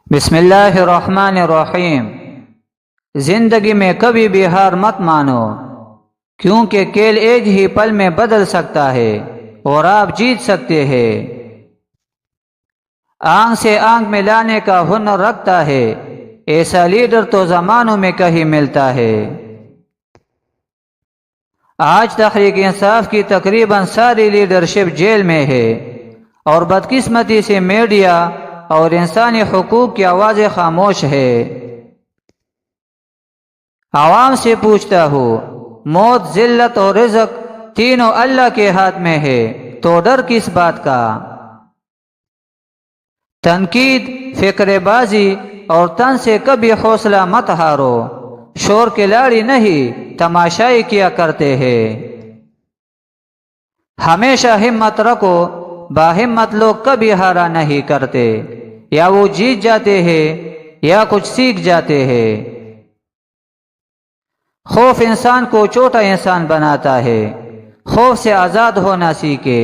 بسم اللہ الرحمن الرحیم۔ زندگی میں کبھی بھی ہار مت مانو، کیونکہ کھیل ایک ہی پل میں بدل سکتا ہے اور آپ جیت سکتے ہیں۔ آنکھ سے آنکھ ملانے کا ہنر رکھتا ہے، ایسا لیڈر تو زمانوں میں کہیں ملتا ہے۔ آج تحریک انصاف کی تقریباً ساری لیڈرشپ جیل میں ہے، اور بدقسمتی سے میڈیا اور انسانی حقوق کی آوازیں خاموش ہے۔ عوام سے پوچھتا ہوں، موت، ذلت اور رزق تینوں اللہ کے ہاتھ میں ہے، تو ڈر کس بات کا؟ تنقید، فکر بازی اور تن سے کبھی حوصلہ مت ہارو، شور کھلاڑی نہیں تماشائی کیا کرتے ہیں۔ ہمیشہ ہمت رکھو، باہمت لوگ کبھی ہارا نہیں کرتے، یا وہ جیت جاتے ہیں یا کچھ سیکھ جاتے ہیں۔ خوف انسان کو چھوٹا انسان بناتا ہے، خوف سے آزاد ہونا سیکھے۔